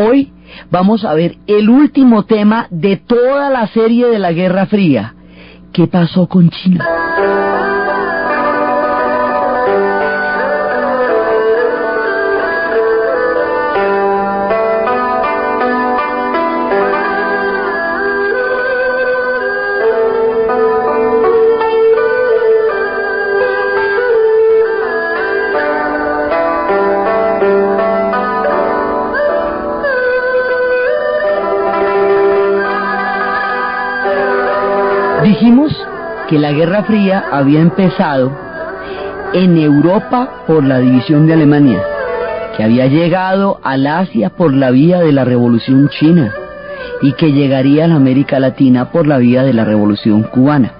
Hoy vamos a ver el último tema de toda la serie de la Guerra Fría. ¿Qué pasó con China? Dijimos que la Guerra Fría había empezado en Europa por la división de Alemania, que había llegado al Asia por la vía de la Revolución China y que llegaría a la América Latina por la vía de la Revolución Cubana.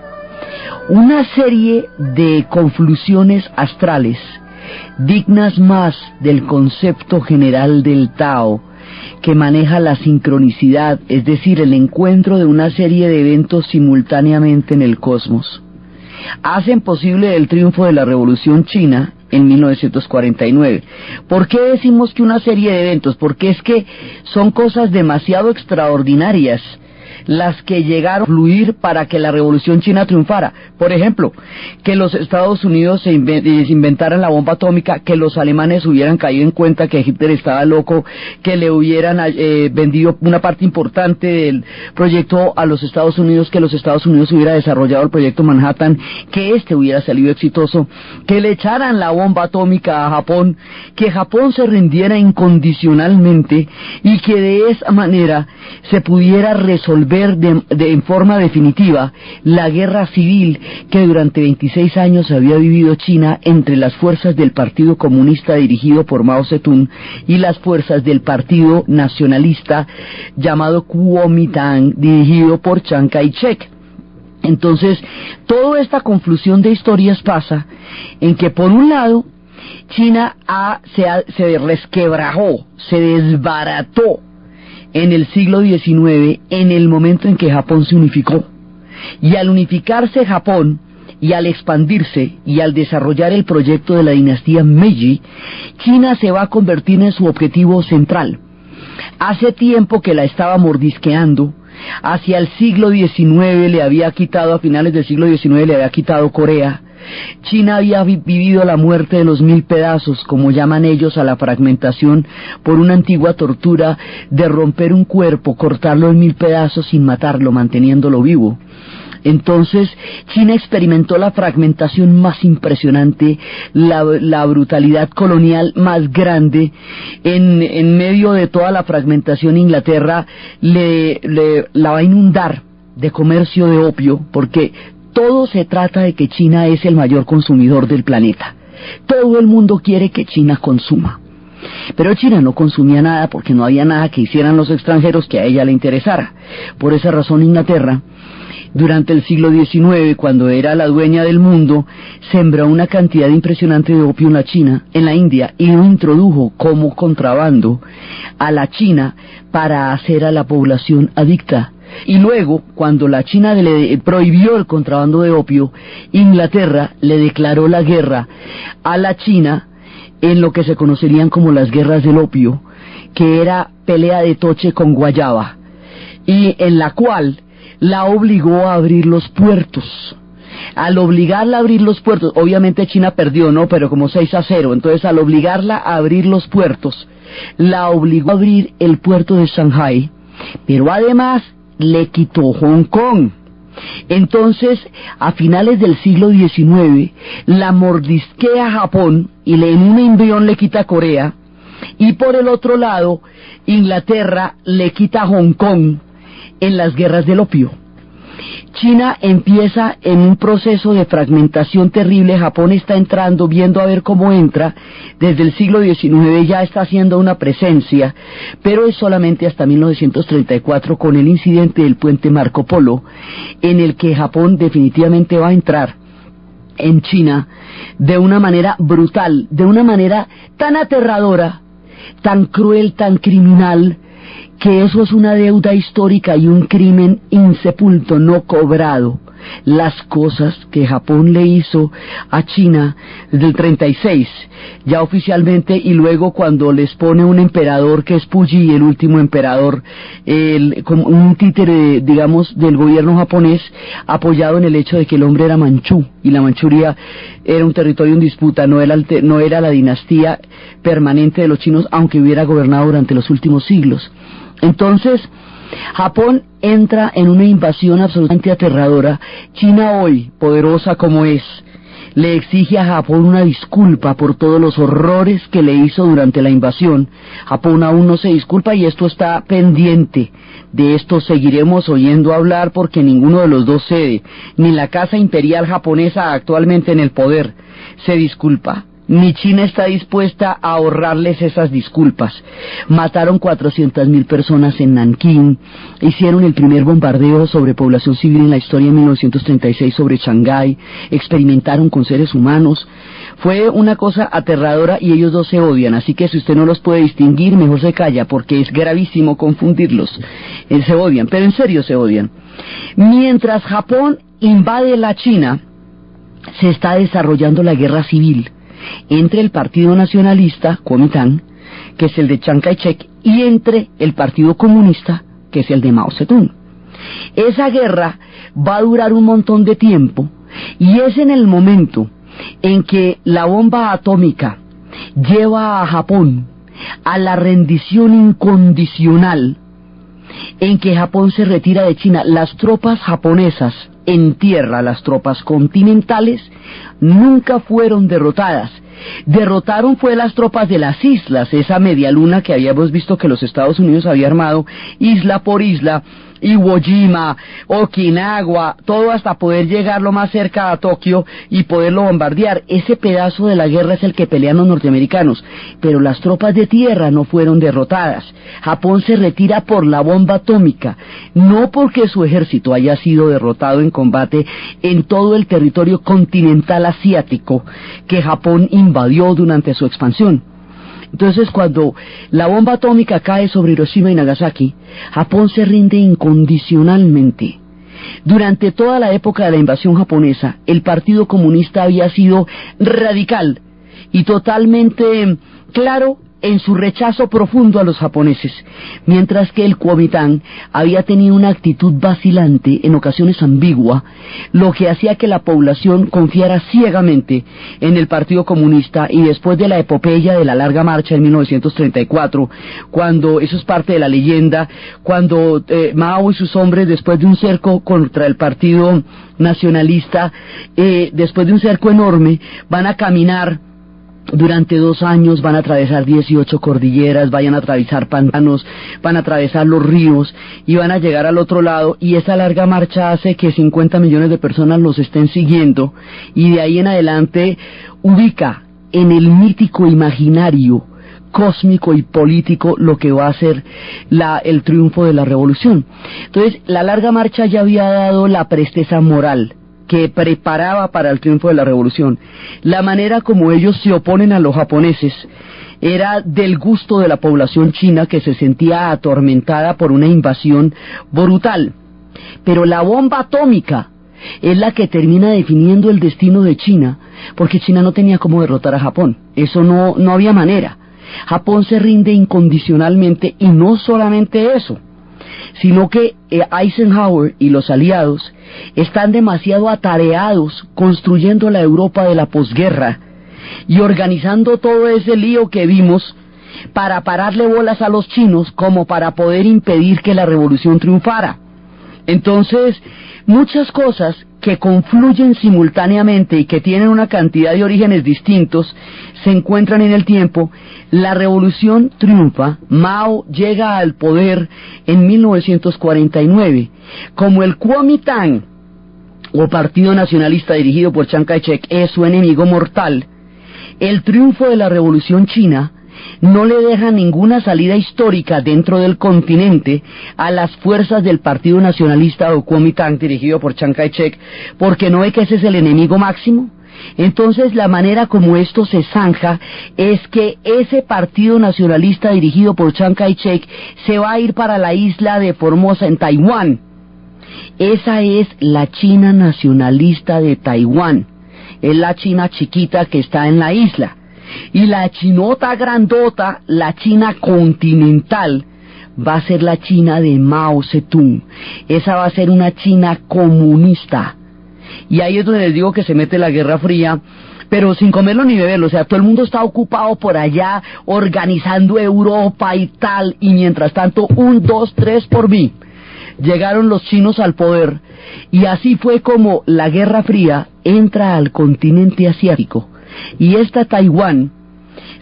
Una serie de conflusiones astrales dignas más del concepto general del Tao, que maneja la sincronicidad, es decir, el encuentro de una serie de eventos simultáneamente en el cosmos, hacen posible el triunfo de la Revolución China en 1949. ¿Por qué decimos que una serie de eventos? Porque es que son cosas demasiado extraordinarias las que llegaron a fluir para que la Revolución China triunfara. Por ejemplo, que los Estados Unidos se inventaran la bomba atómica, que los alemanes hubieran caído en cuenta que Hitler estaba loco, que le hubieran vendido una parte importante del proyecto a los Estados Unidos, que los Estados Unidos hubiera desarrollado el proyecto Manhattan, que este hubiera salido exitoso, que le echaran la bomba atómica a Japón, que Japón se rindiera incondicionalmente y que de esa manera se pudiera resolver en forma definitiva la guerra civil que durante 26 años había vivido China entre las fuerzas del Partido Comunista dirigido por Mao Zedong y las fuerzas del Partido Nacionalista llamado Kuomintang dirigido por Chiang Kai-shek. Entonces, toda esta conflusión de historias pasa en que por un lado China se resquebrajó, se desbarató en el siglo XIX, en el momento en que Japón se unificó. Y al unificarse Japón, y al expandirse, y al desarrollar el proyecto de la dinastía Meiji, China se va a convertir en su objetivo central. Hace tiempo que la estaba mordisqueando. Hacia el siglo XIX le había quitado, a finales del siglo XIX le había quitado Corea. China había vivido la muerte de los 1000 pedazos, como llaman ellos a la fragmentación, por una antigua tortura de romper un cuerpo, cortarlo en 1000 pedazos sin matarlo, manteniéndolo vivo. Entonces China experimentó la fragmentación más impresionante, la brutalidad colonial más grande. En medio de toda la fragmentación, Inglaterra la va a inundar de comercio de opio, porque todo se trata de que China es el mayor consumidor del planeta. Todo el mundo quiere que China consuma. Pero China no consumía nada porque no había nada que hicieran los extranjeros que a ella le interesara. Por esa razón Inglaterra, durante el siglo XIX, cuando era la dueña del mundo, sembró una cantidad impresionante de opio en la India, y lo introdujo como contrabando a la China para hacer a la población adicta. Y luego, cuando la China le prohibió el contrabando de opio, Inglaterra le declaró la guerra a la China en lo que se conocerían como las guerras del opio, que era pelea de toche con guayaba, y en la cual la obligó a abrir los puertos. Al obligarla a abrir los puertos, obviamente China perdió, ¿no? Pero como 6-0, entonces al obligarla a abrir los puertos, la obligó a abrir el puerto de Shanghái, pero además le quitó Hong Kong. Entonces, a finales del siglo XIX, la mordisquea a Japón y en un envión le quita Corea, y por el otro lado, Inglaterra le quita Hong Kong en las guerras del opio. China empieza en un proceso de fragmentación terrible. Japón está entrando, viendo a ver cómo entra. Desde el siglo XIX ya está haciendo una presencia, pero es solamente hasta 1934, con el incidente del puente Marco Polo, en el que Japón definitivamente va a entrar en China de una manera brutal, de una manera tan aterradora, tan cruel, tan criminal, que eso es una deuda histórica y un crimen insepulto, no cobrado. Las cosas que Japón le hizo a China desde el 36, ya oficialmente, y luego cuando les pone un emperador que es Puyi, el último emperador, como un títere, digamos, del gobierno japonés, apoyado en el hecho de que el hombre era manchú, y la Manchuria era un territorio en disputa, no era la dinastía permanente de los chinos, aunque hubiera gobernado durante los últimos siglos. Entonces, Japón entra en una invasión absolutamente aterradora. China hoy, poderosa como es, le exige a Japón una disculpa por todos los horrores que le hizo durante la invasión. Japón aún no se disculpa y esto está pendiente. De esto seguiremos oyendo hablar porque ninguno de los dos cede. Ni la Casa Imperial japonesa actualmente en el poder se disculpa, ni China está dispuesta a ahorrarles esas disculpas. Mataron 400.000 personas en Nankín, hicieron el primer bombardeo sobre población civil en la historia en 1936 sobre Shanghái, experimentaron con seres humanos. Fue una cosa aterradora y ellos dos se odian, así que si usted no los puede distinguir, mejor se calla, porque es gravísimo confundirlos. Se odian, pero en serio se odian. Mientras Japón invade la China, se está desarrollando la guerra civil entre el Partido Nacionalista, Kuomintang, que es el de Chiang Kai-shek, y entre el Partido Comunista, que es el de Mao Zedong. Esa guerra va a durar un montón de tiempo, y es en el momento en que la bomba atómica lleva a Japón a la rendición incondicional, en que Japón se retira de China. Las tropas japonesas en tierra, las tropas continentales, nunca fueron derrotadas. Derrotaron fue las tropas de las islas, esa media luna que habíamos visto que los Estados Unidos había armado, isla por isla, Iwo Jima, Okinawa, todo hasta poder llegar lo más cerca a Tokio y poderlo bombardear. Ese pedazo de la guerra es el que pelean los norteamericanos, pero las tropas de tierra no fueron derrotadas. Japón se retira por la bomba atómica, no porque su ejército haya sido derrotado en combate en todo el territorio continental asiático que Japón invadió durante su expansión. Entonces, cuando la bomba atómica cae sobre Hiroshima y Nagasaki, Japón se rinde incondicionalmente. Durante toda la época de la invasión japonesa, el Partido Comunista había sido radical y totalmente claro en su rechazo profundo a los japoneses, mientras que el Kuomintang había tenido una actitud vacilante, en ocasiones ambigua, lo que hacía que la población confiara ciegamente en el Partido Comunista. Y después de la epopeya de la Larga Marcha en 1934, cuando, eso es parte de la leyenda, cuando Mao y sus hombres, después de un cerco contra el Partido Nacionalista, después de un cerco enorme, van a caminar durante 2 años, van a atravesar 18 cordilleras, van a atravesar pantanos, van a atravesar los ríos y van a llegar al otro lado, y esa larga marcha hace que 50 millones de personas los estén siguiendo, y de ahí en adelante ubica en el mítico imaginario cósmico y político lo que va a ser el triunfo de la revolución. Entonces, la larga marcha ya había dado la presteza moral que preparaba para el triunfo de la revolución. La manera como ellos se oponen a los japoneses era del gusto de la población china, que se sentía atormentada por una invasión brutal. Pero la bomba atómica es la que termina definiendo el destino de China, porque China no tenía cómo derrotar a Japón. Eso no había manera. Japón se rinde incondicionalmente, y no solamente eso, sino que Eisenhower y los aliados están demasiado atareados construyendo la Europa de la posguerra y organizando todo ese lío que vimos para pararle bolas a los chinos, como para poder impedir que la revolución triunfara. Entonces, muchas cosas que confluyen simultáneamente y que tienen una cantidad de orígenes distintos se encuentran en el tiempo. La revolución triunfa, Mao llega al poder en 1949. Como el Kuomintang, o Partido Nacionalista dirigido por Chiang Kai-shek, es su enemigo mortal, el triunfo de la revolución china no le deja ninguna salida histórica dentro del continente a las fuerzas del Partido Nacionalista o Kuomintang dirigido por Chiang Kai-shek, porque no ve que ese es el enemigo máximo. Entonces la manera como esto se zanja es que ese partido nacionalista dirigido por Chiang Kai-shek se va a ir para la isla de Formosa en Taiwán. Esa es la China nacionalista de Taiwán, es la China chiquita que está en la isla. Y la chinota grandota, la China continental, va a ser la China de Mao Zedong. Esa va a ser una China comunista. Y ahí es donde les digo que se mete la Guerra Fría, pero sin comerlo ni beberlo. O sea, todo el mundo está ocupado por allá organizando Europa y tal, y mientras tanto, 1, 2, 3 por mí. Llegaron los chinos al poder, y así fue como la Guerra Fría entra al continente asiático, y esta Taiwán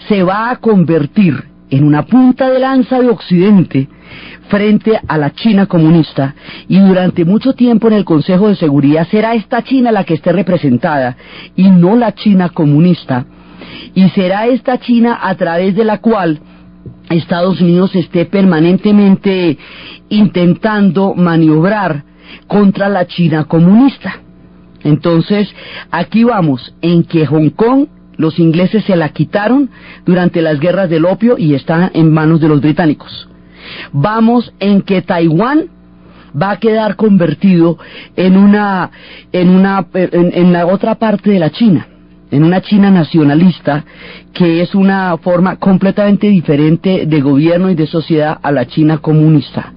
se va a convertir en una punta de lanza de Occidente frente a la China comunista, y durante mucho tiempo en el Consejo de Seguridad será esta China la que esté representada, y no la China comunista, y será esta China a través de la cual Estados Unidos esté permanentemente intentando maniobrar contra la China comunista. Entonces, aquí vamos, en que Hong Kong los ingleses se la quitaron durante las guerras del opio y está en manos de los británicos. Vamos en que Taiwán va a quedar convertido en la otra parte de la China, en una China nacionalista, que es una forma completamente diferente de gobierno y de sociedad a la China comunista.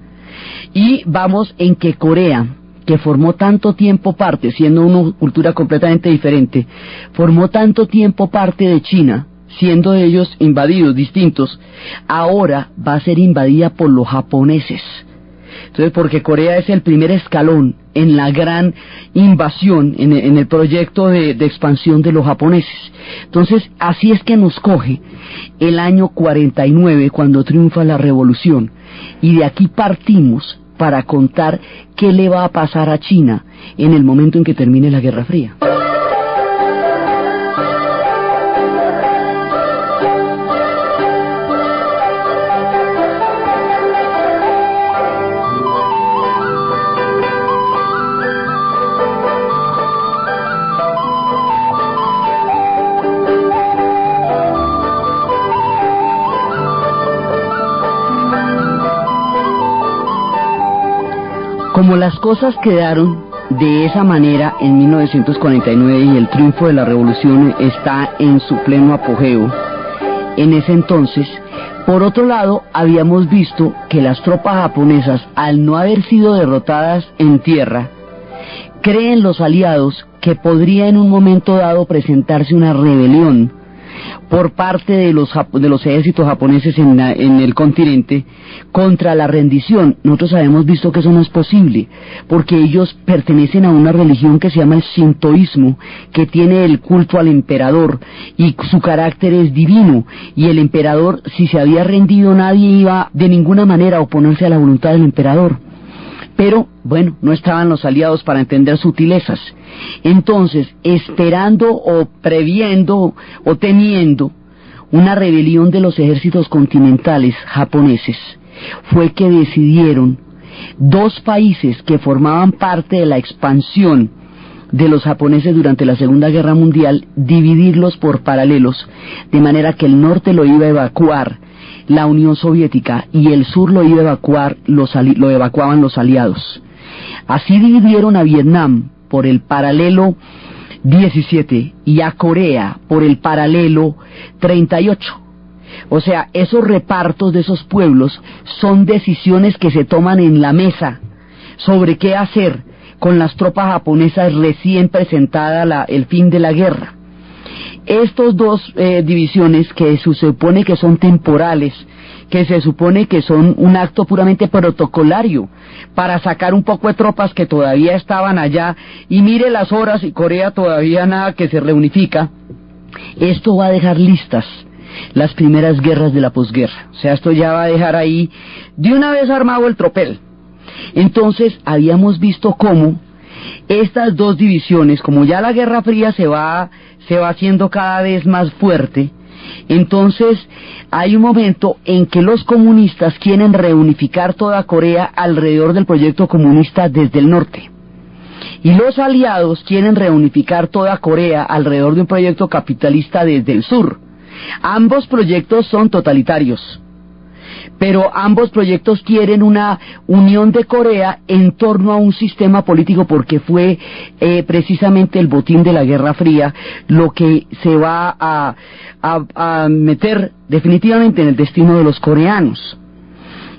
Y vamos en que Corea, que formó tanto tiempo parte, siendo una cultura completamente diferente, formó tanto tiempo parte de China, siendo ellos invadidos, distintos, ahora va a ser invadida por los japoneses. Entonces, porque Corea es el primer escalón en la gran invasión, en el proyecto de expansión de los japoneses. Entonces, así es que nos coge el año 49, cuando triunfa la revolución, y de aquí partimos para contar qué le va a pasar a China en el momento en que termine la Guerra Fría. Como las cosas quedaron de esa manera en 1949 y el triunfo de la revolución está en su pleno apogeo, en ese entonces, por otro lado, habíamos visto que las tropas japonesas, al no haber sido derrotadas en tierra, creen los aliados que podría en un momento dado presentarse una rebelión por parte de los ejércitos japoneses en el continente contra la rendición. Nosotros habíamos visto que eso no es posible, porque ellos pertenecen a una religión que se llama el Shintoísmo, que tiene el culto al emperador, y su carácter es divino, y el emperador, si se había rendido, nadie iba de ninguna manera a oponerse a la voluntad del emperador. Pero, bueno, no estaban los aliados para entender sutilezas. Entonces, esperando o previendo o temiendo una rebelión de los ejércitos continentales japoneses, fue que decidieron dos países que formaban parte de la expansión de los japoneses durante la Segunda Guerra Mundial, dividirlos por paralelos, de manera que el norte lo iba a evacuar la Unión Soviética y el sur lo iba a evacuar, lo evacuaban los aliados. Así dividieron a Vietnam por el paralelo 17 y a Corea por el paralelo 38. O sea, esos repartos de esos pueblos son decisiones que se toman en la mesa sobre qué hacer con las tropas japonesas recién presentada el fin de la guerra. Estos dos divisiones que se supone que son temporales, que se supone que son un acto puramente protocolario para sacar un poco de tropas que todavía estaban allá, y mire las horas y Corea todavía nada que se reunifica, esto va a dejar listas las primeras guerras de la posguerra. O sea, esto ya va a dejar ahí de una vez armado el tropel. Entonces habíamos visto cómo estas dos divisiones, como ya la Guerra Fría se va haciendo cada vez más fuerte, entonces hay un momento en que los comunistas quieren reunificar toda Corea alrededor del proyecto comunista desde el norte. Y los aliados quieren reunificar toda Corea alrededor de un proyecto capitalista desde el sur. Ambos proyectos son totalitarios, pero ambos proyectos quieren una unión de Corea en torno a un sistema político, porque fue precisamente el botín de la Guerra Fría lo que se va a meter definitivamente en el destino de los coreanos.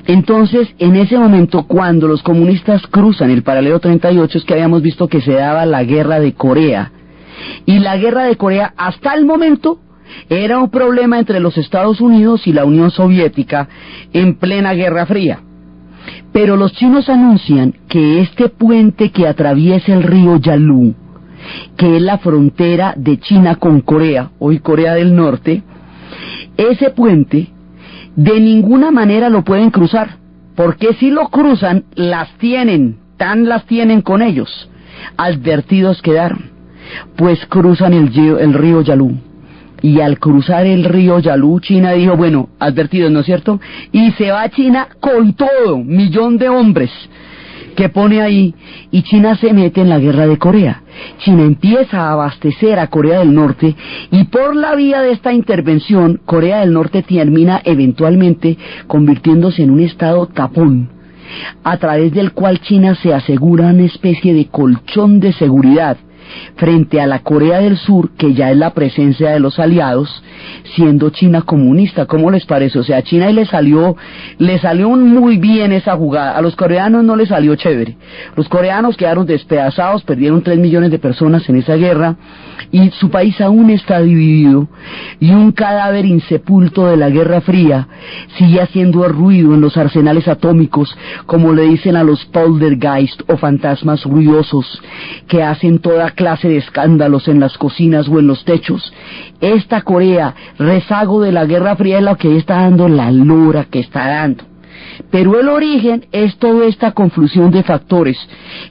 Entonces, en ese momento, cuando los comunistas cruzan el paralelo 38, es que habíamos visto que se daba la Guerra de Corea. Y la Guerra de Corea, hasta el momento, era un problema entre los Estados Unidos y la Unión Soviética en plena Guerra Fría. Pero los chinos anuncian que este puente que atraviesa el río Yalu, que es la frontera de China con Corea, hoy Corea del Norte, ese puente de ninguna manera lo pueden cruzar, porque si lo cruzan, las tienen con ellos. Advertidos quedaron, pues cruzan el río Yalu. Y al cruzar el río Yalu, China dijo, bueno, advertidos, ¿no es cierto? Y se va a China con todo, 1.000.000 de hombres que pone ahí, y China se mete en la Guerra de Corea. China empieza a abastecer a Corea del Norte, y por la vía de esta intervención, Corea del Norte termina eventualmente convirtiéndose en un estado tapón, a través del cual China se asegura una especie de colchón de seguridad frente a la Corea del Sur, que ya es la presencia de los aliados, siendo China comunista. ¿Cómo les parece? O sea, a China le salió muy bien esa jugada. A los coreanos no les salió chévere. Los coreanos quedaron despedazados, perdieron 3 millones de personas en esa guerra, y su país aún está dividido, y un cadáver insepulto de la Guerra Fría sigue haciendo ruido en los arsenales atómicos, como le dicen a los poltergeist o fantasmas ruidosos que hacen toda clase de escándalos en las cocinas o en los techos. Esta Corea, rezago de la Guerra Fría, es lo que está dando la lora que está dando. Pero el origen es toda esta confusión de factores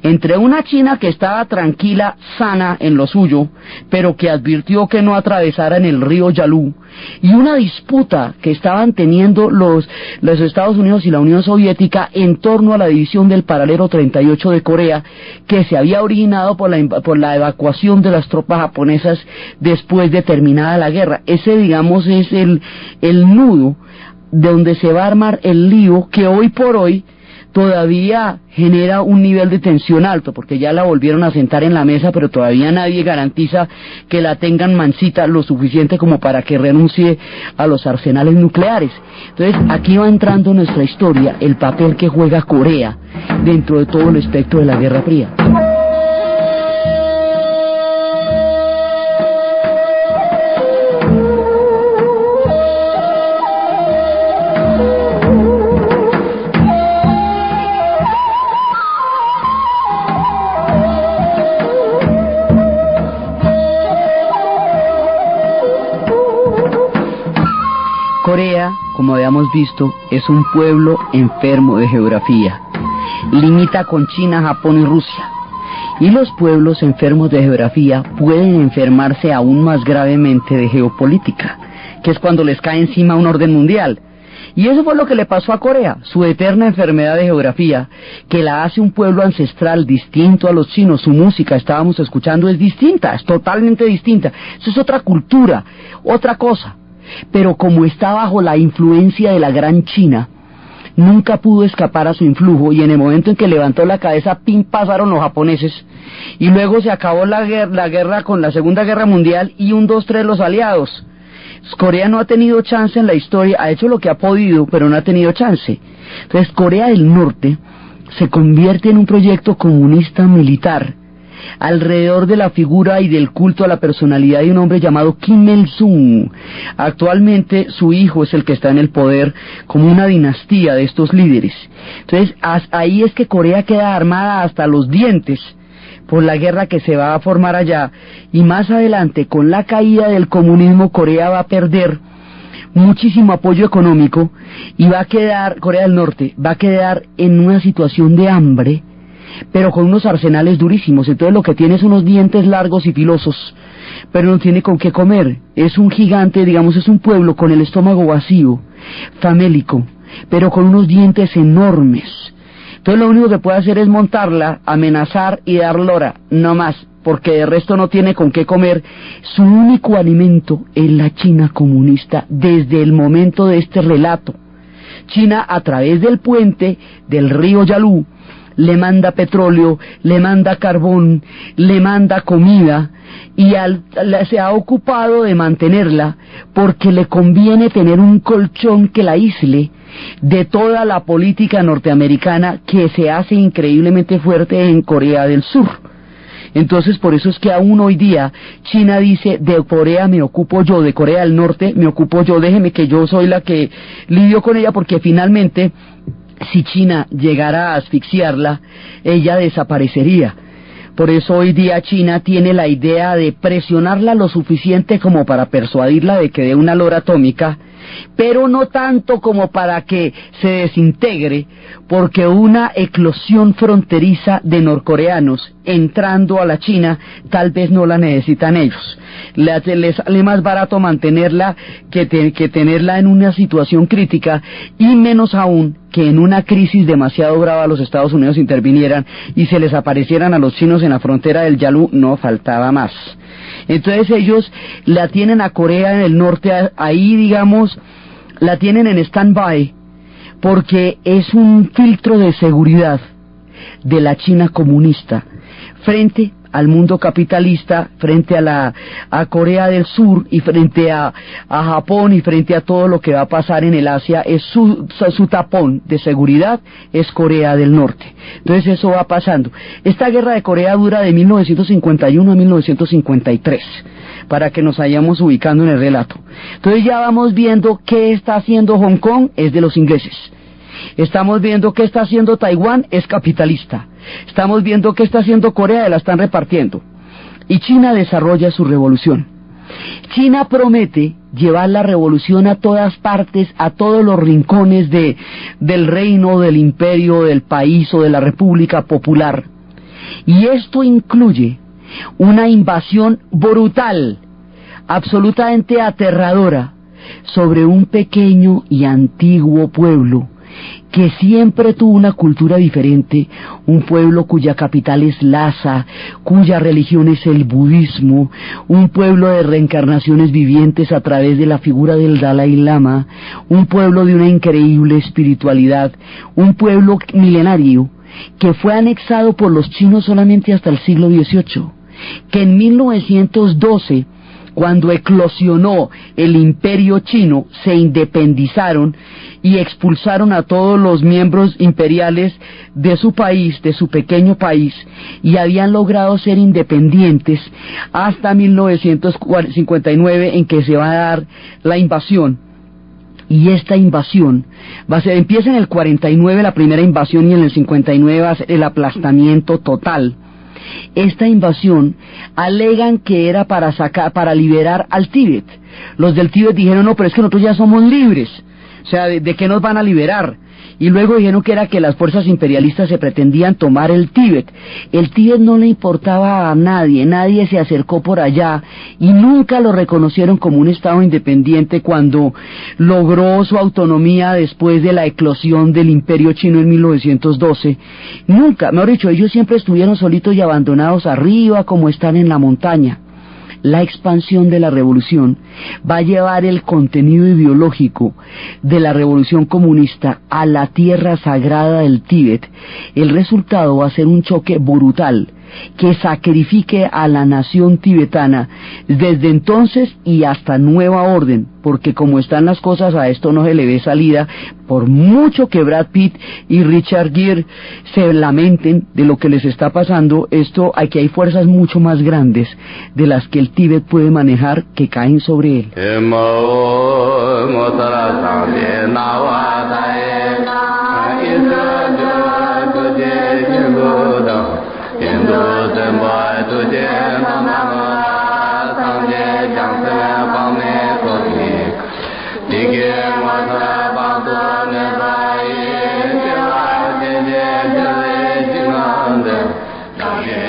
entre una China que estaba tranquila, sana en lo suyo, pero que advirtió que no atravesaran el río Yalu, y una disputa que estaban teniendo los Estados Unidos y la Unión Soviética en torno a la división del paralelo 38 de Corea, que se había originado por la evacuación de las tropas japonesas después de terminada la guerra. Ese, digamos, es el nudo de donde se va a armar el lío, que hoy por hoy todavía genera un nivel de tensión alto, porque ya la volvieron a sentar en la mesa, pero todavía nadie garantiza que la tengan mansita lo suficiente como para que renuncie a los arsenales nucleares. Entonces, aquí va entrando nuestra historia, el papel que juega Corea dentro de todo el espectro de la Guerra Fría. Corea, como habíamos visto, es un pueblo enfermo de geografía. Limita con China, Japón y Rusia. Y los pueblos enfermos de geografía pueden enfermarse aún más gravemente de geopolítica, que es cuando les cae encima un orden mundial. Y eso fue lo que le pasó a Corea, su eterna enfermedad de geografía, que la hace un pueblo ancestral distinto a los chinos. Su música, estábamos escuchando, es distinta, es totalmente distinta. Eso es otra cultura, otra cosa. Pero como está bajo la influencia de la gran China, nunca pudo escapar a su influjo, y en el momento en que levantó la cabeza, ¡pim!, pasaron los japoneses, y luego se acabó la guerra con la Segunda Guerra Mundial, y 1, 2, 3 los aliados. Corea no ha tenido chance en la historia, ha hecho lo que ha podido, pero no ha tenido chance. Entonces Corea del Norte se convierte en un proyecto comunista militar, alrededor de la figura y del culto a la personalidad de un hombre llamado Kim Il-sung. Actualmente su hijo es el que está en el poder, como una dinastía de estos líderes. Entonces ahí es que Corea queda armada hasta los dientes por la guerra que se va a formar allá, y más adelante, con la caída del comunismo, Corea va a perder muchísimo apoyo económico, y va a quedar, Corea del Norte va a quedar en una situación de hambre, pero con unos arsenales durísimos. Entonces lo que tiene es unos dientes largos y filosos, pero no tiene con qué comer. Es un gigante, digamos, es un pueblo con el estómago vacío, famélico, pero con unos dientes enormes, Entonces lo único que puede hacer es montarla, amenazar y dar lora, no más, porque de resto no tiene con qué comer. Su único alimento es la China comunista desde el momento de este relato. China, a través del puente del río Yalu, le manda petróleo, le manda carbón, le manda comida, y se ha ocupado de mantenerla porque le conviene tener un colchón que la aísle de toda la política norteamericana que se hace increíblemente fuerte en Corea del Sur. Entonces, por eso es que aún hoy día China dice: de Corea me ocupo yo, de Corea del Norte me ocupo yo, déjeme que yo soy la que lidio con ella, porque finalmente, si China llegara a asfixiarla, ella desaparecería. Por eso hoy día China tiene la idea de presionarla lo suficiente como para persuadirla de que dé una lora atómica, pero no tanto como para que se desintegre, porque una eclosión fronteriza de norcoreanos entrando a la China tal vez no la necesitan ellos. Les sale más barato mantenerla que tenerla en una situación crítica, y menos aún que en una crisis demasiado brava los Estados Unidos intervinieran y se les aparecieran a los chinos en la frontera del Yalu, no faltaba más. Entonces ellos la tienen a Corea del Norte ahí, digamos, la tienen en stand-by, porque es un filtro de seguridad de la China comunista frente al mundo capitalista, frente a Corea del Sur y frente a Japón y frente a todo lo que va a pasar en el Asia. Es su tapón de seguridad, es Corea del Norte. Entonces eso va pasando. Esta guerra de Corea dura de 1951 a 1953, para que nos vayamos ubicando en el relato. Entonces ya vamos viendo qué está haciendo Hong Kong, es de los ingleses. Estamos viendo qué está haciendo Taiwán, es capitalista. Estamos viendo qué está haciendo Corea, la están repartiendo. Y China desarrolla su revolución. China promete llevar la revolución a todas partes, a todos los rincones del reino, del imperio, del país o de la República Popular. Y esto incluye una invasión brutal, absolutamente aterradora, sobre un pequeño y antiguo pueblo que siempre tuvo una cultura diferente, un pueblo cuya capital es Lhasa, cuya religión es el budismo, un pueblo de reencarnaciones vivientes a través de la figura del Dalai Lama, un pueblo de una increíble espiritualidad, un pueblo milenario que fue anexado por los chinos solamente hasta el siglo XVIII, que en 1912, cuando eclosionó el imperio chino, se independizaron y expulsaron a todos los miembros imperiales de su país, de su pequeño país, y habían logrado ser independientes hasta 1959, en que se va a dar la invasión. Y esta invasión empieza en el 49 la primera invasión, y en el 59 va a ser el aplastamiento total. Esta invasión alegan que era para liberar al Tíbet. Los del Tíbet dijeron: no, pero es que nosotros ya somos libres, o sea, ¿de qué nos van a liberar? Y luego dijeron que era que las fuerzas imperialistas se pretendían tomar el Tíbet. El Tíbet no le importaba a nadie, nadie se acercó por allá, y nunca lo reconocieron como un estado independiente cuando logró su autonomía después de la eclosión del imperio chino en 1912. Nunca, mejor dicho, ellos siempre estuvieron solitos y abandonados arriba, como están en la montaña. La expansión de la revolución va a llevar el contenido ideológico de la revolución comunista a la tierra sagrada del Tíbet. El resultado va a ser un choque brutal que sacrifique a la nación tibetana desde entonces y hasta nueva orden, porque como están las cosas, a esto no se le ve salida, por mucho que Brad Pitt y Richard Gere se lamenten de lo que les está pasando. Aquí hay fuerzas mucho más grandes de las que el Tíbet puede manejar, que caen sobre él.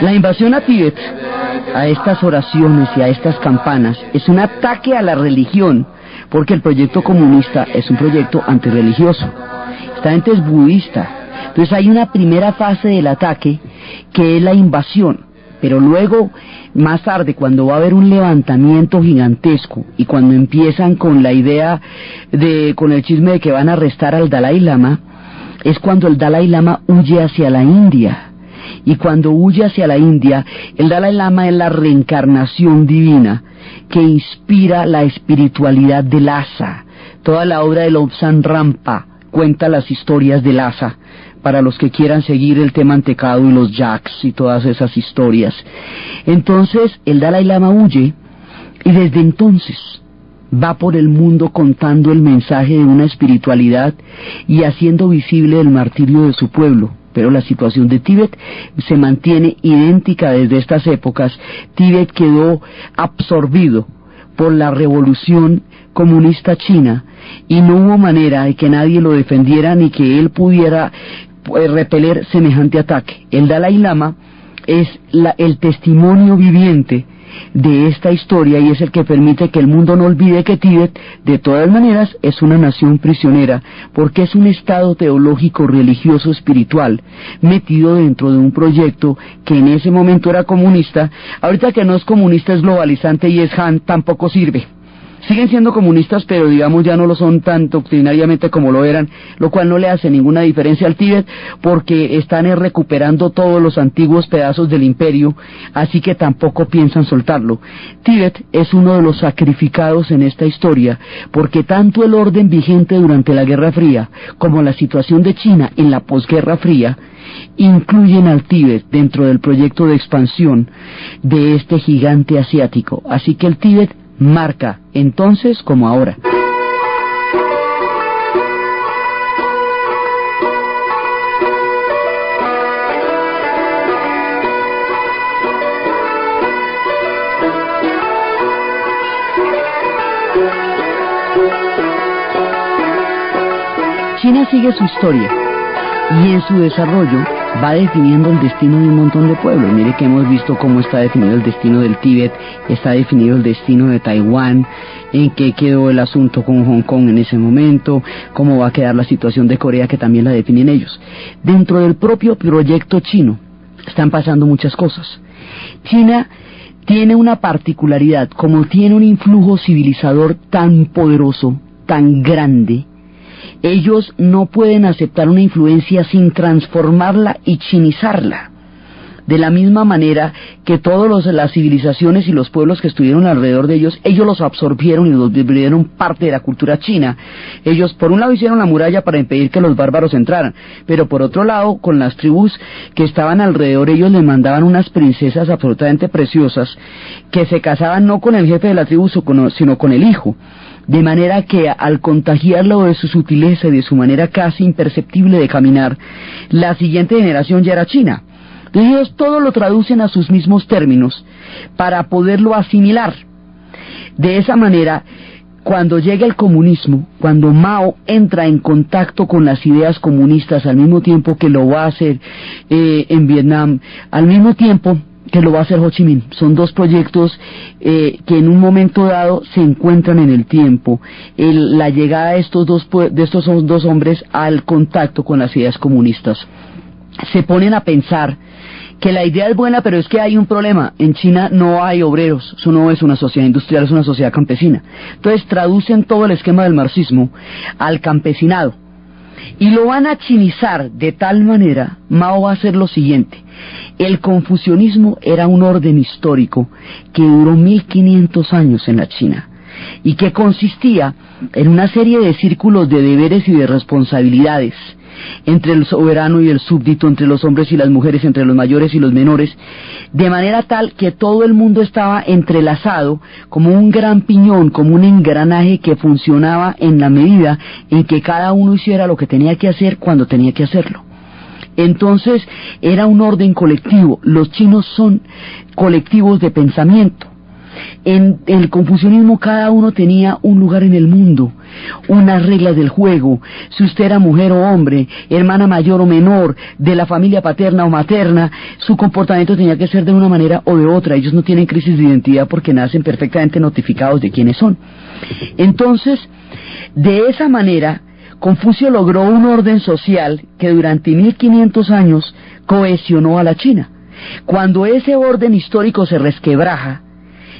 La invasión a Tíbet, a estas oraciones y a estas campanas, es un ataque a la religión, porque el proyecto comunista es un proyecto antirreligioso. Esta gente es budista, Entonces hay una primera fase del ataque que es la invasión, pero luego, más tarde, cuando va a haber un levantamiento gigantesco y cuando empiezan con la idea con el chisme de que van a arrestar al Dalai Lama, es cuando el Dalai Lama huye hacia la India. Y cuando huye hacia la India, el Dalai Lama es la reencarnación divina que inspira la espiritualidad de Lhasa. Toda la obra de Lobsang Rampa cuenta las historias de Lhasa, para los que quieran seguir el té mantecado y los yaks y todas esas historias. Entonces el Dalai Lama huye y desde entonces va por el mundo contando el mensaje de una espiritualidad y haciendo visible el martirio de su pueblo. Pero la situación de Tíbet se mantiene idéntica desde estas épocas. Tíbet quedó absorbido por la revolución comunista china y no hubo manera de que nadie lo defendiera ni que él pudiera repeler semejante ataque. El Dalai Lama es el testimonio viviente de esta historia y es el que permite que el mundo no olvide que Tíbet, de todas maneras, es una nación prisionera, porque es un estado teológico, religioso, espiritual, metido dentro de un proyecto que en ese momento era comunista. Ahorita que no es comunista, es globalizante y es Han, tampoco sirve. Siguen siendo comunistas, pero digamos ya no lo son tan doctrinariamente como lo eran, lo cual no le hace ninguna diferencia al Tíbet, porque están recuperando todos los antiguos pedazos del imperio, así que tampoco piensan soltarlo. Tíbet es uno de los sacrificados en esta historia, porque tanto el orden vigente durante la Guerra Fría, como la situación de China en la posguerra fría, incluyen al Tíbet dentro del proyecto de expansión de este gigante asiático. Así que el Tíbet marca entonces como ahora. China sigue su historia y en su desarrollo va definiendo el destino de un montón de pueblos. Mire que hemos visto cómo está definido el destino del Tíbet, está definido el destino de Taiwán, en qué quedó el asunto con Hong Kong en ese momento, cómo va a quedar la situación de Corea, que también la definen ellos. Dentro del propio proyecto chino están pasando muchas cosas. China tiene una particularidad, como tiene un influjo civilizador tan poderoso, tan grande, ellos no pueden aceptar una influencia sin transformarla y chinizarla. De la misma manera que todas las civilizaciones y los pueblos que estuvieron alrededor de ellos, ellos los absorbieron y los volvieron parte de la cultura china. Ellos por un lado hicieron la muralla para impedir que los bárbaros entraran, pero por otro lado, con las tribus que estaban alrededor, ellos les mandaban unas princesas absolutamente preciosas, que se casaban no con el jefe de la tribu, sino con el hijo. De manera que al contagiarlo de su sutileza y de su manera casi imperceptible de caminar, la siguiente generación ya era china. Entonces ellos todo lo traducen a sus mismos términos para poderlo asimilar. De esa manera, cuando llega el comunismo, cuando Mao entra en contacto con las ideas comunistas al mismo tiempo que lo va a hacer en Vietnam, al mismo tiempo que lo va a hacer Ho Chi Minh. Son dos proyectos que en un momento dado se encuentran en el tiempo. La llegada de estos dos hombres al contacto con las ideas comunistas. Se ponen a pensar que la idea es buena, pero es que hay un problema. En China no hay obreros, eso no es una sociedad industrial, es una sociedad campesina. Entonces traducen todo el esquema del marxismo al campesinado. Y lo van a chinizar de tal manera. Mao va a hacer lo siguiente. El confucianismo era un orden histórico que duró 1500 años en la China y que consistía en una serie de círculos de deberes y de responsabilidades entre el soberano y el súbdito, entre los hombres y las mujeres, entre los mayores y los menores, de manera tal que todo el mundo estaba entrelazado como un gran piñón, como un engranaje que funcionaba en la medida en que cada uno hiciera lo que tenía que hacer cuando tenía que hacerlo. Entonces era un orden colectivo. Los chinos son colectivos de pensamiento. En el confucianismo cada uno tenía un lugar en el mundo, unas reglas del juego. Si usted era mujer o hombre, hermana mayor o menor, de la familia paterna o materna, su comportamiento tenía que ser de una manera o de otra. Ellos no tienen crisis de identidad porque nacen perfectamente notificados de quiénes son. Entonces, de esa manera, Confucio logró un orden social que durante 1500 años cohesionó a la China. Cuando ese orden histórico se resquebraja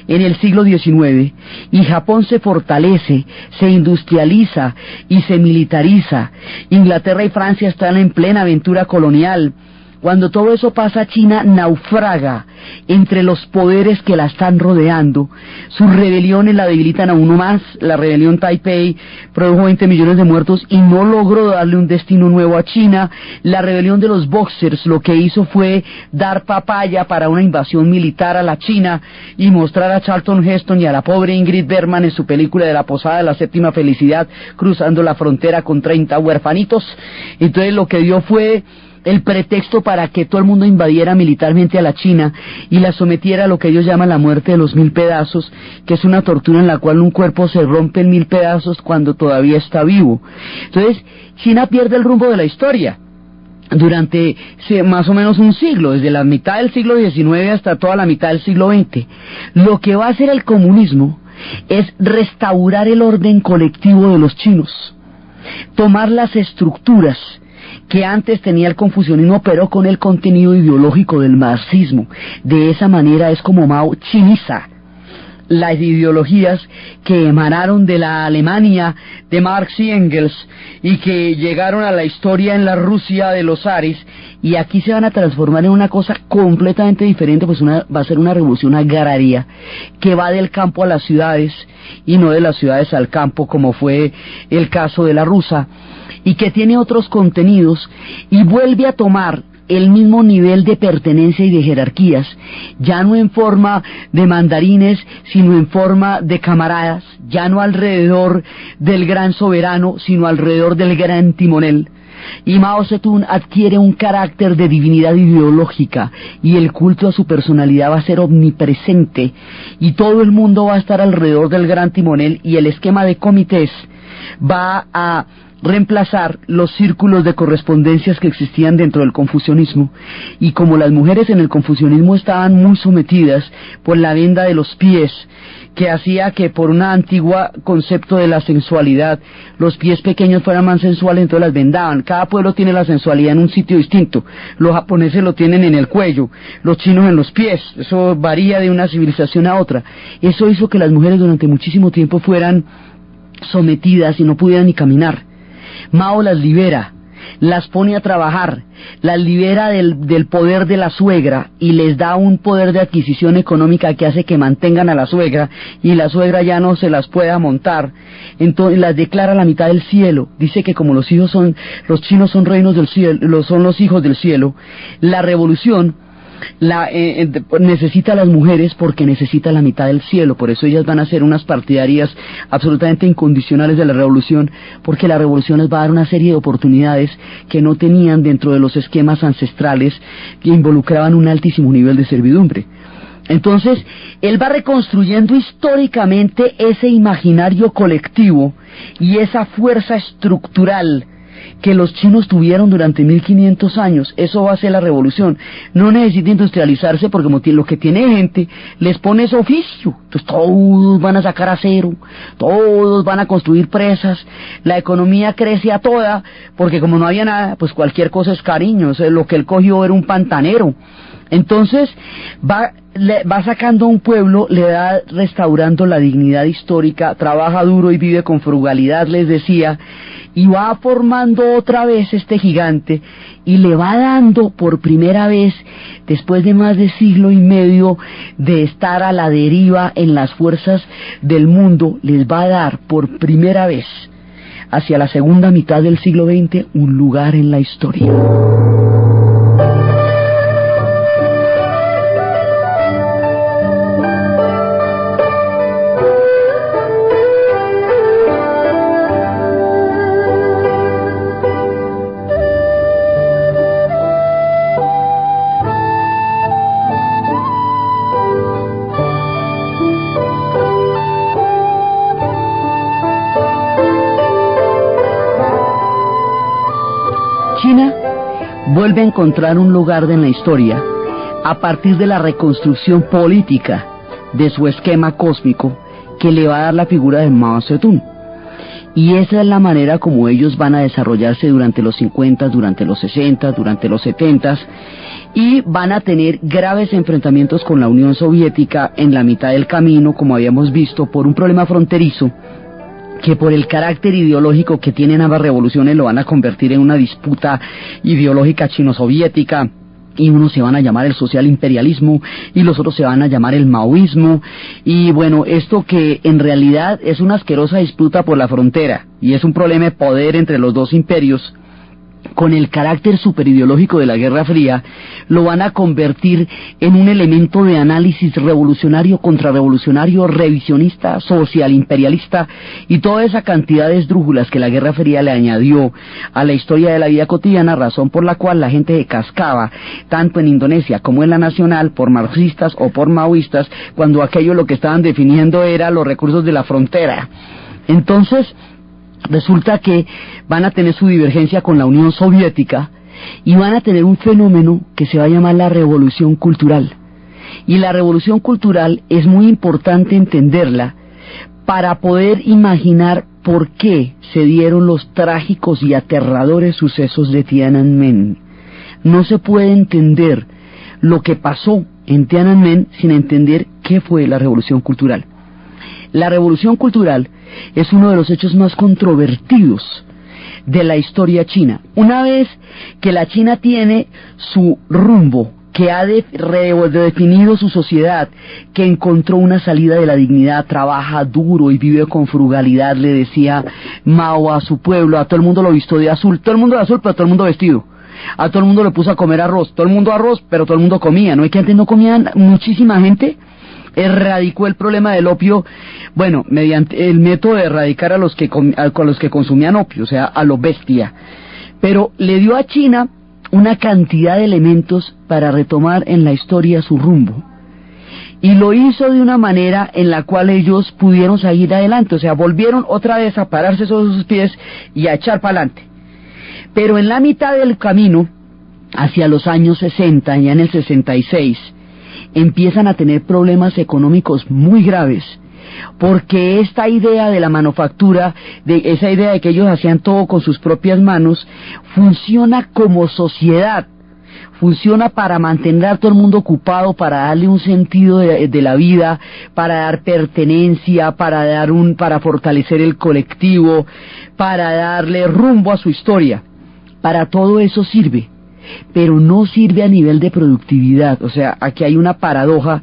en el siglo XIX y Japón se fortalece, se industrializa y se militariza, Inglaterra y Francia están en plena aventura colonial. Cuando todo eso pasa, China naufraga entre los poderes que la están rodeando. Sus rebeliones la debilitan a uno más. La rebelión Taipei produjo 20 millones de muertos y no logró darle un destino nuevo a China. La rebelión de los Boxers lo que hizo fue dar papaya para una invasión militar a la China y mostrar a Charlton Heston y a la pobre Ingrid Bergman en su película de la posada de la séptima felicidad cruzando la frontera con 30 huerfanitos. Entonces lo que dio fue el pretexto para que todo el mundo invadiera militarmente a la China y la sometiera a lo que ellos llaman la muerte de los 1000 pedazos, que es una tortura en la cual un cuerpo se rompe en 1000 pedazos cuando todavía está vivo. Entonces, China pierde el rumbo de la historia durante más o menos un siglo, desde la mitad del siglo XIX hasta toda la mitad del siglo XX. Lo que va a hacer el comunismo es restaurar el orden colectivo de los chinos, tomar las estructuras que antes tenía el confucianismo, pero con el contenido ideológico del marxismo. De esa manera es como Mao chiniza las ideologías que emanaron de la Alemania de Marx y Engels y que llegaron a la historia en la Rusia de los zares, y aquí se van a transformar en una cosa completamente diferente, pues va a ser una revolución agraria que va del campo a las ciudades y no de las ciudades al campo, como fue el caso de la rusa, y que tiene otros contenidos y vuelve a tomar el mismo nivel de pertenencia y de jerarquías, ya no en forma de mandarines, sino en forma de camaradas, ya no alrededor del gran soberano, sino alrededor del gran timonel. Y Mao Zedong adquiere un carácter de divinidad ideológica y el culto a su personalidad va a ser omnipresente y todo el mundo va a estar alrededor del gran timonel, y el esquema de comités va a reemplazar los círculos de correspondencias que existían dentro del confucianismo. Y como las mujeres en el confucianismo estaban muy sometidas por la venda de los pies, que hacía que por un antiguo concepto de la sensualidad los pies pequeños fueran más sensuales, entonces las vendaban. Cada pueblo tiene la sensualidad en un sitio distinto. Los japoneses lo tienen en el cuello, los chinos en los pies. Eso varía de una civilización a otra. Eso hizo que las mujeres durante muchísimo tiempo fueran sometidas y no pudieran ni caminar. Mao las libera, las pone a trabajar, las libera del poder de la suegra y les da un poder de adquisición económica que hace que mantengan a la suegra, y la suegra ya no se las pueda montar. Entonces las declara la mitad del cielo. Dice que como los chinos son reinos del cielo, son los hijos del cielo, la revolución necesita a las mujeres porque necesita la mitad del cielo. Por eso ellas van a ser unas partidarias absolutamente incondicionales de la revolución, porque la revolución les va a dar una serie de oportunidades que no tenían dentro de los esquemas ancestrales que involucraban un altísimo nivel de servidumbre. Entonces, él va reconstruyendo históricamente ese imaginario colectivo y esa fuerza estructural que los chinos tuvieron durante 1500 años. Eso va a ser la revolución. No necesita industrializarse porque como lo que tiene gente, les pone ese oficio. Entonces todos van a sacar acero, todos van a construir presas, la economía crece a toda, porque como no había nada, pues cualquier cosa es cariño. O sea, lo que él cogió era un pantanero. Entonces va sacando a un pueblo, le da restaurando la dignidad histórica, trabaja duro y vive con frugalidad, les decía, y va formando otra vez este gigante, y le va dando por primera vez, después de más de siglo y medio de estar a la deriva en las fuerzas del mundo, les va a dar por primera vez, hacia la segunda mitad del siglo XX, un lugar en la historia. Vuelve a encontrar un lugar en la historia a partir de la reconstrucción política de su esquema cósmico que le va a dar la figura de Mao Zedong. Y esa es la manera como ellos van a desarrollarse durante los 50, durante los 60, durante los 70, y van a tener graves enfrentamientos con la Unión Soviética en la mitad del camino, como habíamos visto, por un problema fronterizo, que por el carácter ideológico que tienen ambas revoluciones lo van a convertir en una disputa ideológica chino-soviética, y unos se van a llamar el social imperialismo y los otros se van a llamar el maoísmo, y bueno, esto que en realidad es una asquerosa disputa por la frontera y es un problema de poder entre los dos imperios, con el carácter superideológico de la Guerra Fría, lo van a convertir en un elemento de análisis revolucionario, contrarrevolucionario, revisionista, social imperialista, y toda esa cantidad de esdrújulas que la Guerra Fría le añadió a la historia de la vida cotidiana, razón por la cual la gente se cascaba, tanto en Indonesia como en la nacional, por marxistas o por maoístas, cuando aquello lo que estaban definiendo era los recursos de la frontera. Entonces, resulta que van a tener su divergencia con la Unión Soviética y van a tener un fenómeno que se va a llamar la revolución cultural. Y la revolución cultural es muy importante entenderla para poder imaginar por qué se dieron los trágicos y aterradores sucesos de Tiananmen. No se puede entender lo que pasó en Tiananmen sin entender qué fue la revolución cultural. La revolución cultural es uno de los hechos más controvertidos de la historia china. Una vez que la China tiene su rumbo, que ha redefinido su sociedad, que encontró una salida de la dignidad, trabaja duro y vive con frugalidad, le decía Mao a su pueblo, a todo el mundo lo vistió de azul, todo el mundo de azul, pero todo el mundo vestido. A todo el mundo le puso a comer arroz, todo el mundo arroz, pero todo el mundo comía. ¿No es que antes no comían muchísima gente? Erradicó el problema del opio, bueno, mediante el método de erradicar a los que consumían opio, o sea, a lo bestia. Pero le dio a China una cantidad de elementos para retomar en la historia su rumbo. Y lo hizo de una manera en la cual ellos pudieron seguir adelante, o sea, volvieron otra vez a pararse sobre sus pies y a echar para adelante. Pero en la mitad del camino, hacia los años 60, ya en el 66, empiezan a tener problemas económicos muy graves, porque esta idea de la manufactura, de esa idea de que ellos hacían todo con sus propias manos, funciona como sociedad, funciona para mantener a todo el mundo ocupado, para darle un sentido de la vida, para dar pertenencia, para fortalecer el colectivo, para darle rumbo a su historia. Para todo eso sirve, pero no sirve a nivel de productividad. O sea, aquí hay una paradoja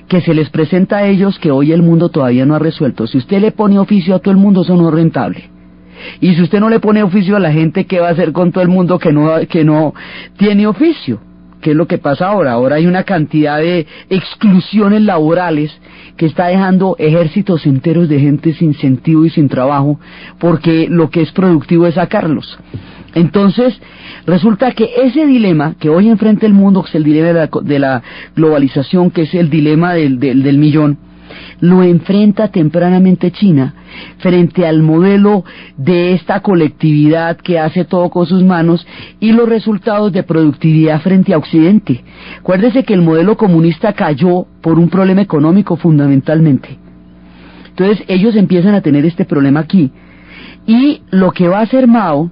que se les presenta a ellos que hoy el mundo todavía no ha resuelto. Si usted le pone oficio a todo el mundo, eso no es rentable. Y si usted no le pone oficio a la gente, ¿qué va a hacer con todo el mundo que no tiene oficio? ¿Qué es lo que pasa ahora? Ahora hay una cantidad de exclusiones laborales que está dejando ejércitos enteros de gente sin sentido y sin trabajo, porque lo que es productivo es sacarlos. Entonces, resulta que ese dilema que hoy enfrenta el mundo, que es el dilema de la globalización, que es el dilema del millón, lo enfrenta tempranamente China frente al modelo de esta colectividad que hace todo con sus manos y los resultados de productividad frente a Occidente. Acuérdese que el modelo comunista cayó por un problema económico fundamentalmente. Entonces ellos empiezan a tener este problema aquí, y lo que va a hacer Mao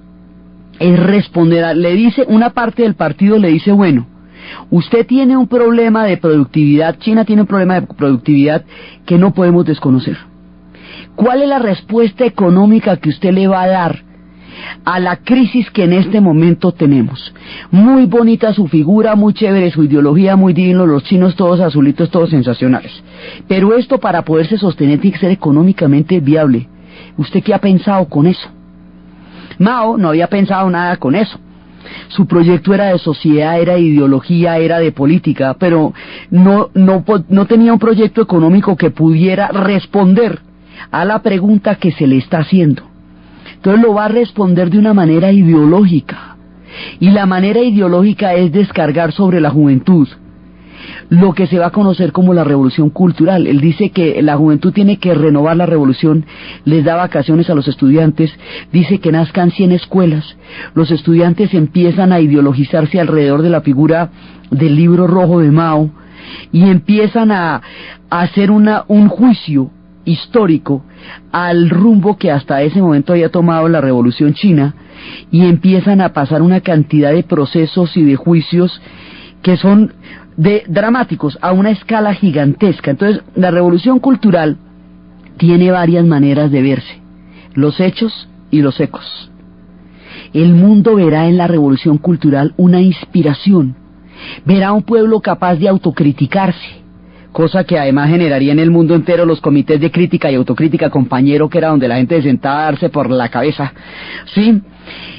es responder, le dice, una parte del partido le dice, bueno, usted tiene un problema de productividad, China tiene un problema de productividad que no podemos desconocer. ¿Cuál es la respuesta económica que usted le va a dar a la crisis que en este momento tenemos? Muy bonita su figura, muy chévere su ideología, muy divino, los chinos todos azulitos, todos sensacionales. Pero esto, para poderse sostener, tiene que ser económicamente viable. ¿Usted qué ha pensado con eso? Mao no había pensado nada con eso. Su proyecto era de sociedad, era de ideología, era de política, pero no tenía un proyecto económico que pudiera responder a la pregunta que se le está haciendo. Entonces lo va a responder de una manera ideológica, y la manera ideológica es descargar sobre la juventud lo que se va a conocer como la revolución cultural. Él dice que la juventud tiene que renovar la revolución, les da vacaciones a los estudiantes, dice que nazcan 100 escuelas, los estudiantes empiezan a ideologizarse alrededor de la figura del libro rojo de Mao, y empiezan a hacer un juicio histórico al rumbo que hasta ese momento había tomado la Revolución China, y empiezan a pasar una cantidad de procesos y de juicios que son dramáticos a una escala gigantesca. Entonces, la revolución cultural tiene varias maneras de verse: los hechos y los ecos. El mundo verá en la revolución cultural una inspiración, verá un pueblo capaz de autocriticarse, cosa que además generaría en el mundo entero los comités de crítica y autocrítica compañero, que era donde la gente se sentaba a darse por la cabeza, ¿sí?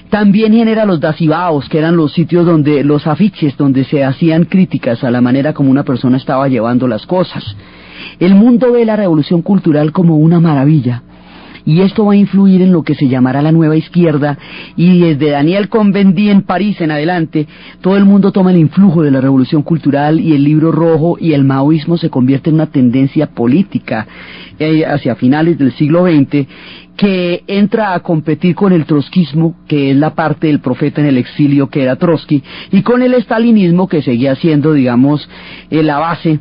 También genera los dacibaos, que eran los sitios donde, los afiches, donde se hacían críticas a la manera como una persona estaba llevando las cosas. El mundo ve la revolución cultural como una maravilla, y esto va a influir en lo que se llamará la nueva izquierda, y desde Daniel Cohn-Bendit en París en adelante, todo el mundo toma el influjo de la revolución cultural, y el Libro Rojo y el maoísmo se convierte en una tendencia política hacia finales del siglo XX, que entra a competir con el trotskismo, que es la parte del profeta en el exilio que era Trotsky, y con el estalinismo, que seguía siendo, digamos, la base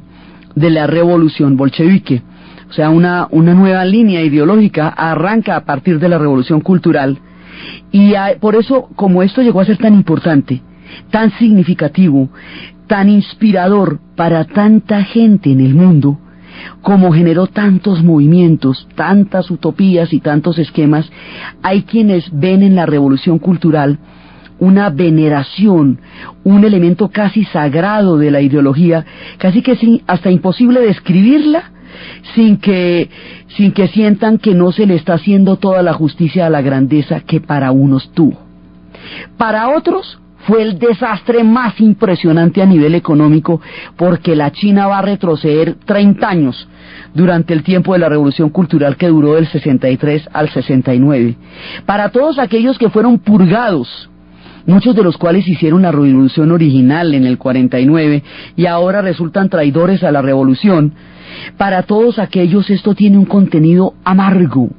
de la revolución bolchevique. O sea, una nueva línea ideológica arranca a partir de la revolución cultural, y por eso, como esto llegó a ser tan importante, tan significativo, tan inspirador para tanta gente en el mundo, como generó tantos movimientos, tantas utopías y tantos esquemas, hay quienes ven en la revolución cultural una veneración, un elemento casi sagrado de la ideología, casi que hasta imposible describirla sin que sientan que no se le está haciendo toda la justicia a la grandeza que para unos tuvo. Para otros fue el desastre más impresionante a nivel económico, porque la China va a retroceder 30 años durante el tiempo de la revolución cultural, que duró del 63 al 69. Para todos aquellos que fueron purgados, muchos de los cuales hicieron la revolución original en el 49 y ahora resultan traidores a la revolución, para todos aquellos esto tiene un contenido amargo,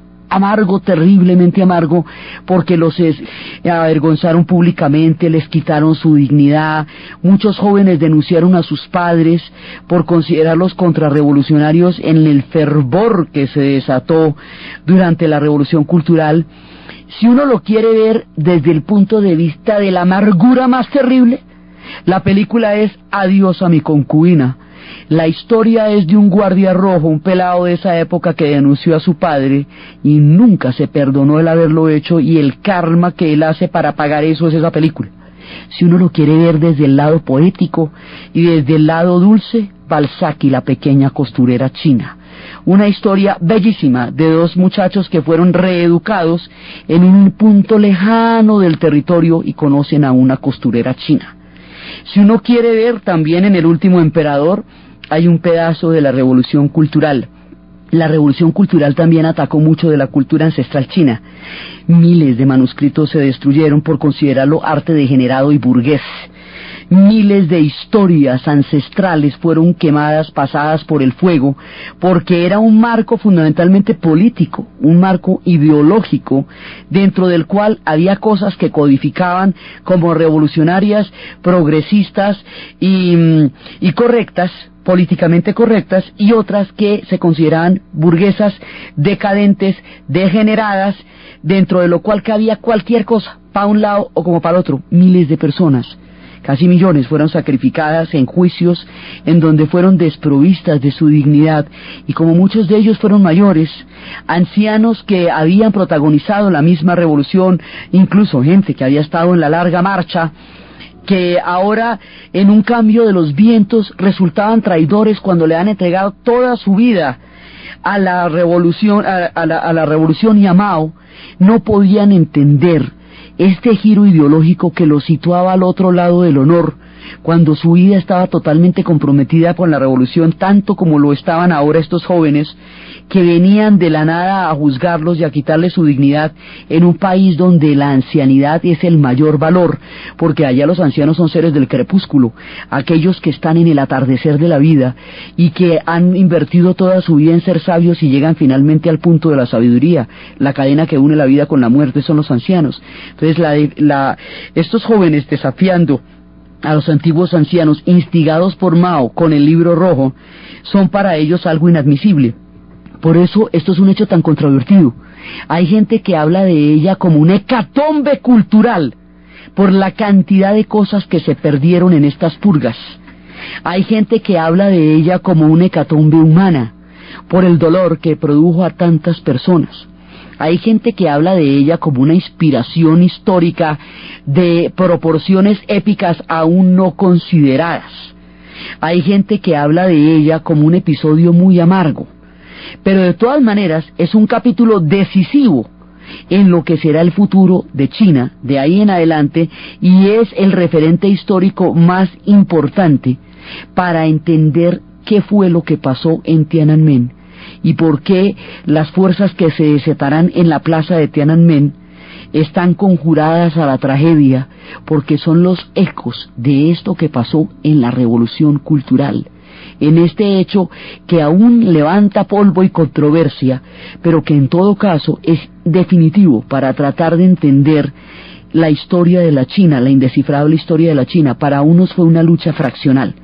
terriblemente amargo, porque los avergonzaron públicamente, les quitaron su dignidad. Muchos jóvenes denunciaron a sus padres por considerarlos contrarrevolucionarios en el fervor que se desató durante la revolución cultural. Si uno lo quiere ver desde el punto de vista de la amargura más terrible, la película es Adiós a mi concubina. La historia es de un guardia rojo, un pelado de esa época, que denunció a su padre y nunca se perdonó el haberlo hecho, y el karma que él hace para pagar eso es esa película. Si uno lo quiere ver desde el lado poético y desde el lado dulce, Balzac y la pequeña costurera china. Una historia bellísima de dos muchachos que fueron reeducados en un punto lejano del territorio y conocen a una costurera china. Si uno quiere ver también en El último emperador, hay un pedazo de la revolución cultural. La revolución cultural también atacó mucho de la cultura ancestral china. Miles de manuscritos se destruyeron por considerarlo arte degenerado y burgués. Miles de historias ancestrales fueron quemadas, pasadas por el fuego, porque era un marco fundamentalmente político, un marco ideológico, dentro del cual había cosas que codificaban como revolucionarias, progresistas y correctas, políticamente correctas, y otras que se consideraban burguesas, decadentes, degeneradas, dentro de lo cual cabía cualquier cosa, para un lado o como para el otro. Miles de personas, casi millones, fueron sacrificadas en juicios en donde fueron desprovistas de su dignidad, y como muchos de ellos fueron mayores, ancianos que habían protagonizado la misma revolución, incluso gente que había estado en la larga marcha, que ahora en un cambio de los vientos resultaban traidores cuando le han entregado toda su vida a la revolución, a la revolución y a Mao, no podían entender este giro ideológico que los situaba al otro lado del honor, cuando su vida estaba totalmente comprometida con la revolución, tanto como lo estaban ahora estos jóvenes que venían de la nada a juzgarlos y a quitarles su dignidad, en un país donde la ancianidad es el mayor valor, porque allá los ancianos son seres del crepúsculo, aquellos que están en el atardecer de la vida y que han invertido toda su vida en ser sabios y llegan finalmente al punto de la sabiduría. La cadena que une la vida con la muerte son los ancianos. Entonces estos jóvenes desafiando a los antiguos ancianos, instigados por Mao con el Libro Rojo, son para ellos algo inadmisible, Por eso esto es un hecho tan controvertido. Hay gente que habla de ella como una hecatombe cultural por la cantidad de cosas que se perdieron en estas purgas. Hay gente que habla de ella como una hecatombe humana por el dolor que produjo a tantas personas. Hay gente que habla de ella como una inspiración histórica de proporciones épicas aún no consideradas. Hay gente que habla de ella como un episodio muy amargo. Pero de todas maneras es un capítulo decisivo en lo que será el futuro de China de ahí en adelante, y es el referente histórico más importante para entender qué fue lo que pasó en Tiananmen y por qué las fuerzas que se desatarán en la plaza de Tiananmen están conjuradas a la tragedia, porque son los ecos de esto que pasó en la Revolución Cultural, en este hecho que aún levanta polvo y controversia, pero que en todo caso es definitivo para tratar de entender la historia de la China, la indescifrable historia de la China. Para unos fue una lucha fraccional,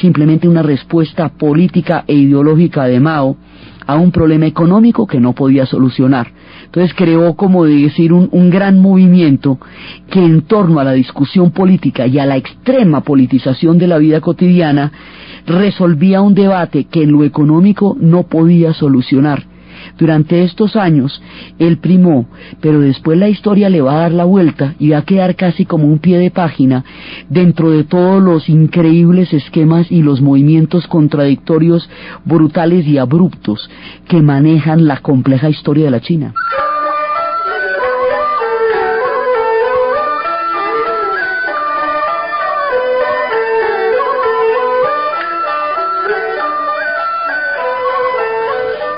simplemente una respuesta política e ideológica de Mao a un problema económico que no podía solucionar. Entonces creó, como decir, un gran movimiento que en torno a la discusión política y a la extrema politización de la vida cotidiana resolvía un debate que en lo económico no podía solucionar. Durante estos años él primó, pero después la historia le va a dar la vuelta y va a quedar casi como un pie de página dentro de todos los increíbles esquemas y los movimientos contradictorios, brutales y abruptos que manejan la compleja historia de la China.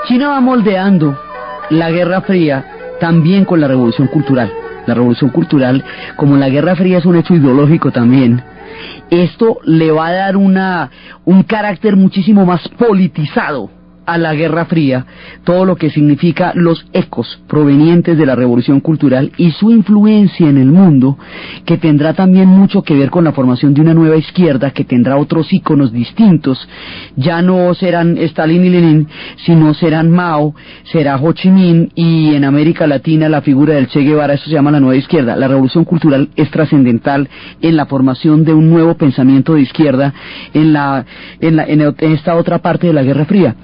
China va moldeando la Guerra Fría también con la Revolución Cultural. La Revolución Cultural, como la Guerra Fría es un hecho ideológico también, esto le va a dar un carácter muchísimo más politizado a la Guerra Fría, todo lo que significa los ecos provenientes de la Revolución Cultural y su influencia en el mundo, que tendrá también mucho que ver con la formación de una nueva izquierda que tendrá otros íconos distintos. Ya no serán Stalin y Lenin, sino serán Mao, será Ho Chi Minh, y en América Latina la figura del Che Guevara. Eso se llama la nueva izquierda. La Revolución Cultural es trascendental en la formación de un nuevo pensamiento de izquierda en esta otra parte de la Guerra Fría.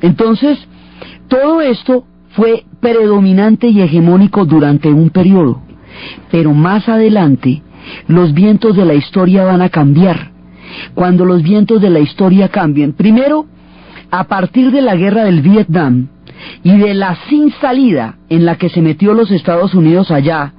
Entonces, todo esto fue predominante y hegemónico durante un periodo, pero más adelante los vientos de la historia van a cambiar. Cuando los vientos de la historia cambien, primero, a partir de la guerra del Vietnam y de la sin salida en la que se metió los Estados Unidos allá,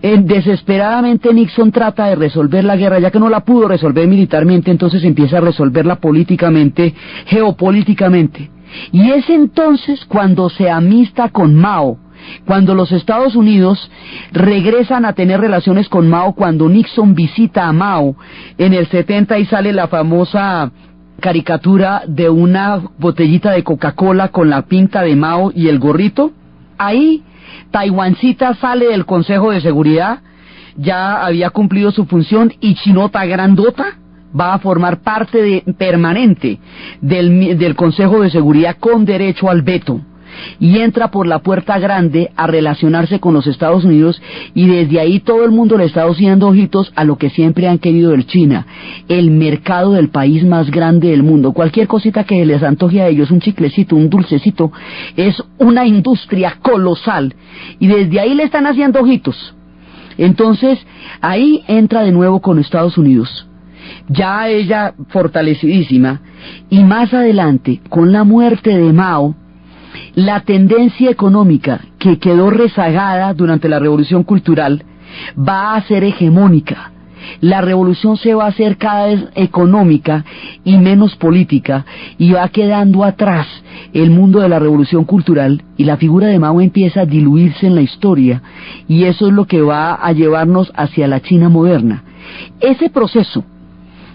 desesperadamente Nixon trata de resolver la guerra, ya que no la pudo resolver militarmente, entonces empieza a resolverla políticamente, geopolíticamente. Y es entonces cuando se amista con Mao, cuando los Estados Unidos regresan a tener relaciones con Mao, cuando Nixon visita a Mao en el 70 y sale la famosa caricatura de una botellita de Coca-Cola con la pinta de Mao y el gorrito. Ahí Taiwancita sale del Consejo de Seguridad, ya había cumplido su función, y Chinota grandota va a formar parte permanente del Consejo de Seguridad con derecho al veto, y entra por la puerta grande a relacionarse con los Estados Unidos, y desde ahí todo el mundo le está haciendo ojitos a lo que siempre han querido del China, el mercado del país más grande del mundo. Cualquier cosita que les antoje a ellos, un chiclecito, un dulcecito, es una industria colosal, y desde ahí le están haciendo ojitos. Entonces ahí entra de nuevo con Estados Unidos, ya ella fortalecidísima, y más adelante, con la muerte de Mao, la tendencia económica que quedó rezagada durante la Revolución Cultural va a ser hegemónica. La revolución se va a hacer cada vez económica y menos política, y va quedando atrás el mundo de la Revolución Cultural, y la figura de Mao empieza a diluirse en la historia, y eso es lo que va a llevarnos hacia la China moderna. Ese proceso,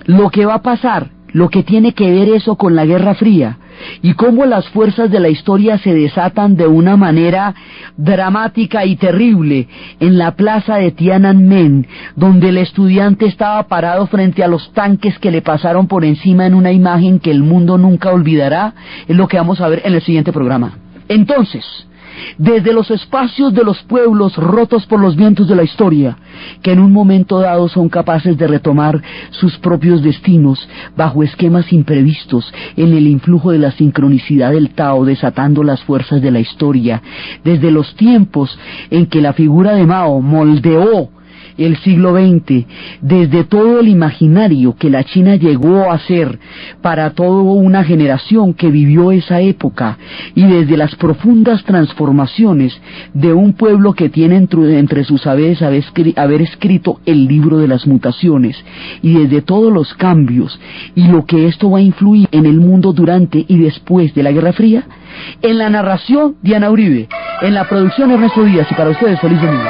lo que va a pasar, lo que tiene que ver eso con la Guerra Fría, y cómo las fuerzas de la historia se desatan de una manera dramática y terrible en la plaza de Tiananmen, donde el estudiante estaba parado frente a los tanques que le pasaron por encima en una imagen que el mundo nunca olvidará, es lo que vamos a ver en el siguiente programa. Entonces, desde los espacios de los pueblos rotos por los vientos de la historia, que en un momento dado son capaces de retomar sus propios destinos bajo esquemas imprevistos en el influjo de la sincronicidad del Tao, desatando las fuerzas de la historia, desde los tiempos en que la figura de Mao moldeó el siglo XX, desde todo el imaginario que la China llegó a ser para toda una generación que vivió esa época, y desde las profundas transformaciones de un pueblo que tiene entre sus saberes haber escrito el libro de las mutaciones, y desde todos los cambios y lo que esto va a influir en el mundo durante y después de la Guerra Fría. En la narración, Diana Uribe; en la producción, Ernesto Díaz, y para ustedes, feliz domingo.